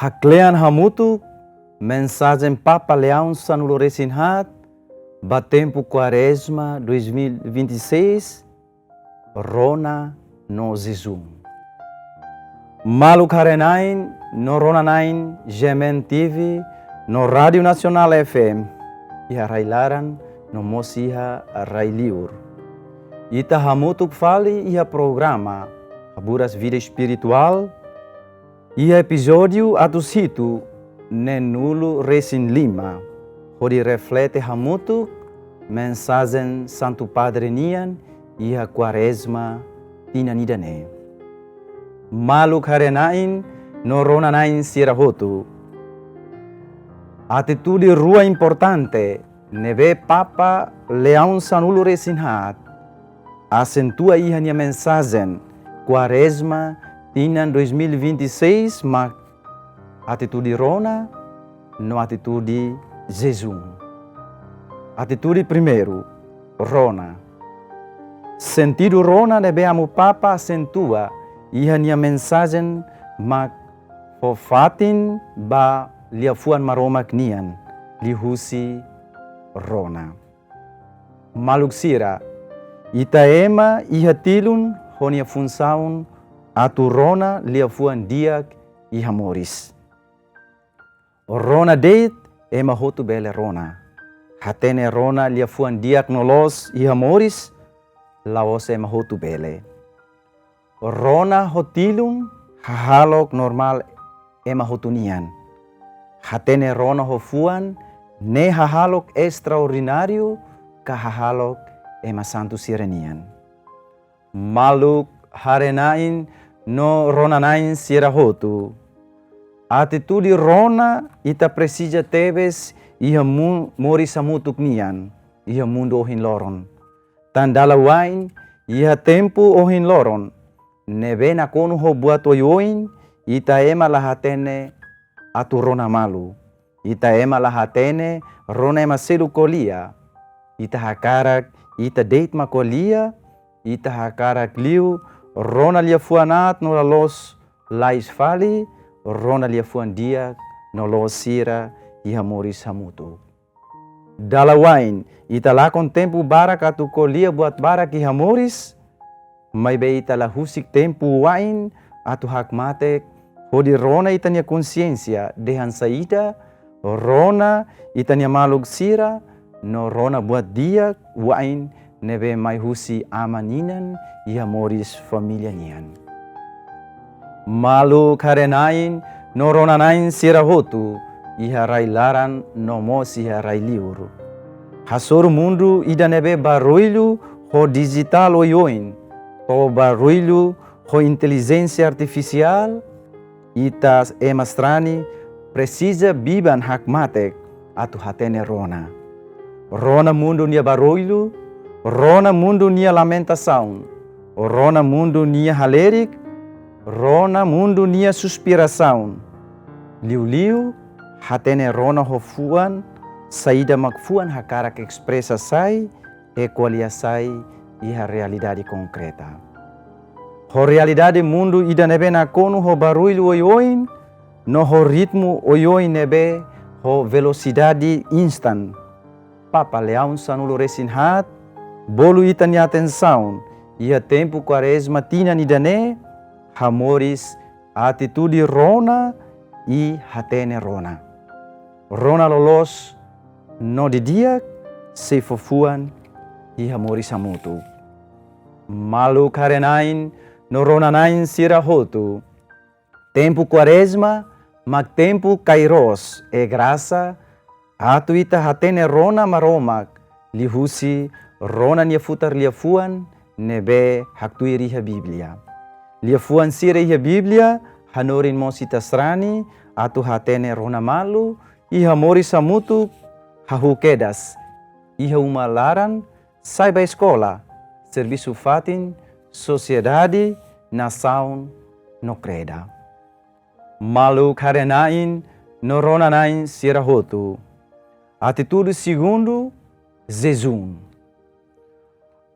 Haklean hamutu, mensagem Papa Leão Sanulo Resinhat, Batempo Quaresma 2026, Rona no Zizum. Malu Karenain, no Ronanain, Gemen TV, no Rádio Nacional FM, e a Railaran, no Mosiha Railiur. Ita hamutu fale e a programa, Haburas Vida Espiritual, e episódio atusito nenulo Resin Lima, onde reflete hamutu mensagem Santo Padre Nian e a Quaresma tinanidane. Malu karenain no ronanain sirahotu. Atitude rua importante neve Papa Leão Sanulo Resinhat acentua a minha mensagem Quaresma Tinan 2026, mas atitude Rona, no atitude Jesus. Atitude primeiro, Rona. Sentido Rona devemos Papa acentua e a minha mensagem, mas fofatin ba liafuan maroma knian, lihusi Rona. Maluksira, itaema e hatilun honia função atu Rona liafuan diak e hamoris. Rona deit ema hotu bele Rona. Hatene Rona liafuan diak nolos e hamoris, laos ema hotu bele. Rona hotilum hahalok normal ema hotunian. Hatene Rona hofuan ne hahalok extraordinário ka hahalok ema santo sirenian. Maluk harenain no ronanain sirahotu. Atitude Rona ita precisa teves iha mori samutuk nian, iha mundo ohin loron. Tandala wain iha tempo ohin loron. Nebe na konu ho buat oyoin, ita ema lahatene atu Rona malu. Ita ema lahatene Rona ema sedu kolia. Ita hakarak, ita date makolia, ita hakarak liu, Rona liafuanat no los lais fali, Rona liafuan dia no los sira e hamoris hamutu. Dalawain, ita lakon tempo barak atu kolia buat barak e hamoris, may be ita lahusik tempo wain atu hakmatek, hodi Rona ita nia consciência dehan saída, Rona ita nia malug sira, no Rona buat dia wain nebe mai husi amaninan e hamoris família nian. Malu karenain no ronanain sirahotu iha railaran no mos iha railiur. Hasor mundo ida nebe barulho ho digital oioin, ho barulho ho inteligência artificial, itas emastrani precisa biban hakmatek atu hatene Rona. Rona mundo nia barulho, Rona mundo nia lamentação, Rona mundo nia halerik, Rona mundo nia suspiração. Liu-liu, hatene Rona hofuan, saída makfuan hakarak expressa sai, e qualia sai e a realidade concreta. Ho realidade mundo ida nebe na konu ho barulho oioin, no ho ritmo oioin nebe ho velocidade instant. Papa Leão Sanulo Resinhat, bolu ita ni atenção, e a tempo Quaresma tina ni dane, hamoris atitude Rona e hatene Rona. Rona lolos no de dia se fofuan e hamoris hamutu. Malu karenain no ronanain sirahotu. Tempo Quaresma, mag tempo Kairos e graça, atu ita hatene Rona maromak, lihusi Rona nia futar liafuan, nebe haktui riha Biblia. Liafuan sira iha Biblia, hanorin mosita srani, atu hatene Rona malu, iha mori samutu, hahukedas, iha umalaran, saiba escola, serviço fatin, sociedade, nação, no creda. Malu karenain, no ronanain sirahotu. Atitude segundo, Zezum.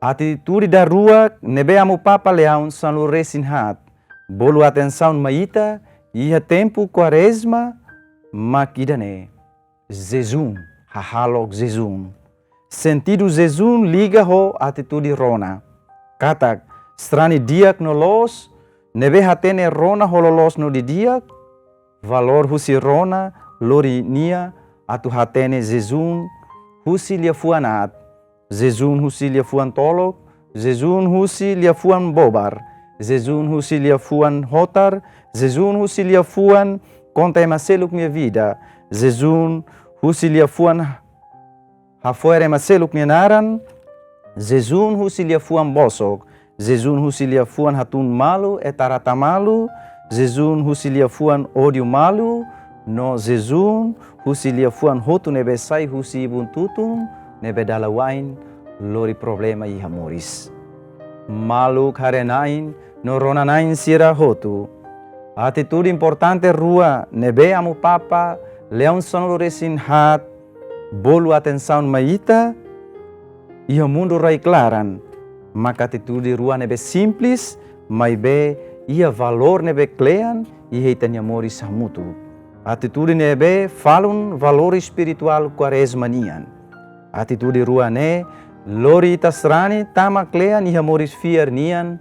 Atitude da rua, nebe amo Papa Leão Sanulo Resinhat, bolu atenção maita Iha tempo quaresma makidane jejum, hahalok jejum. Sentido jejum liga ho atitude rona. Katak strani diak no los, nebe hatene rona hololos no di diak, valor husi rona lori nia atu hatene jejum husi lia fuanat, jejum husi lia fuan tolok, jejum husi lia fuan bobar, jejum husi lia fuan hotar, jejum husi lia fuan conta emaseluk minha vida, jejum husi lia fuan hafuera emaseluk minha naran, jejum husi lia fuan bosok, jejum husi lia fuan hatun malu etarata malu, jejum husi lia fuan odio malu, no jejum husi lia fuan hotu nebe sai husi ibun tutun nebe dalawain lori problema iha moris. Maluk harenain no ronanain sira hotu. Atitude importante rua nebe amu papa leon sonoro resin hat bolu atenção maita iha mundo rai klaran. Maka atitude rua nebe simples mai be ia valor nebe klean iha itania moris hamutu. Atitude nebe falun valor espiritual quaresma nian. Atitude rua ne lori itasrani tama klean iha moris fiar nian,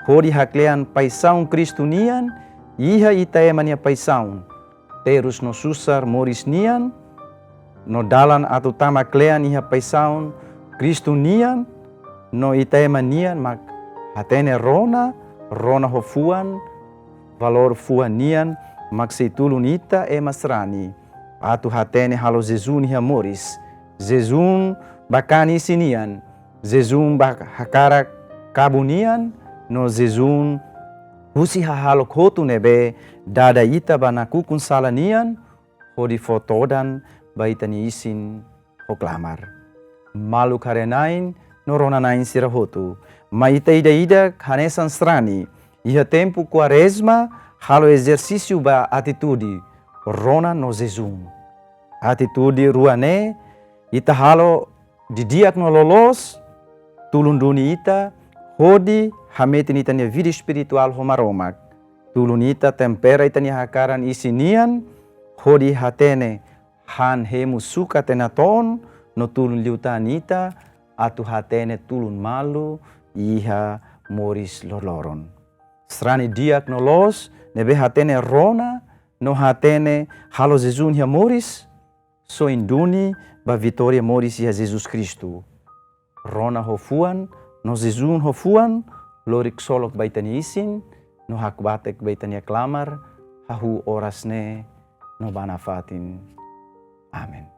hori haklean paisaun Kristu nian, iha itaema nia paisaun. Terus no susar moris nian, no dalan atu tama klean iha paisaun Kristu nian, no itaema nian mak hatene rona, rona hofuan, valor fuan nian, mak seitulun ita masrani. Atu hatene halo jejum iha moris. Jejum bakani sinian, jejum hakarak kabunian, no jejum husi hahalok hotu nebe dada ita banakukun salanian, hodi fotodan baitani isin hoklamar. Malu karenain no ronanain sira hotu. Maita ida hanesan strani, iha tempo quaresma halo exercício ba atitude rona no jejum. Atitude ruane ita halo didiak no lolos, tulun duni ita, hodi hametin itania vida espiritual homaromak. Tulun ita tempera itania hakaran isinian, hodi hatene han hemu suka tenaton, no tulun liutan ita, atu hatene tulun malu, iha moris loloron. Strani diak no los, nebe hatene rona, no hatene halo jejum iha moris, so induni ba vitória moris iha Jesus Kristu. Rona hofuan, no jejum hofuan, lorik solok baitani isin, no hakbatek baitani klamar, hahu orasne no banafatin. Amen.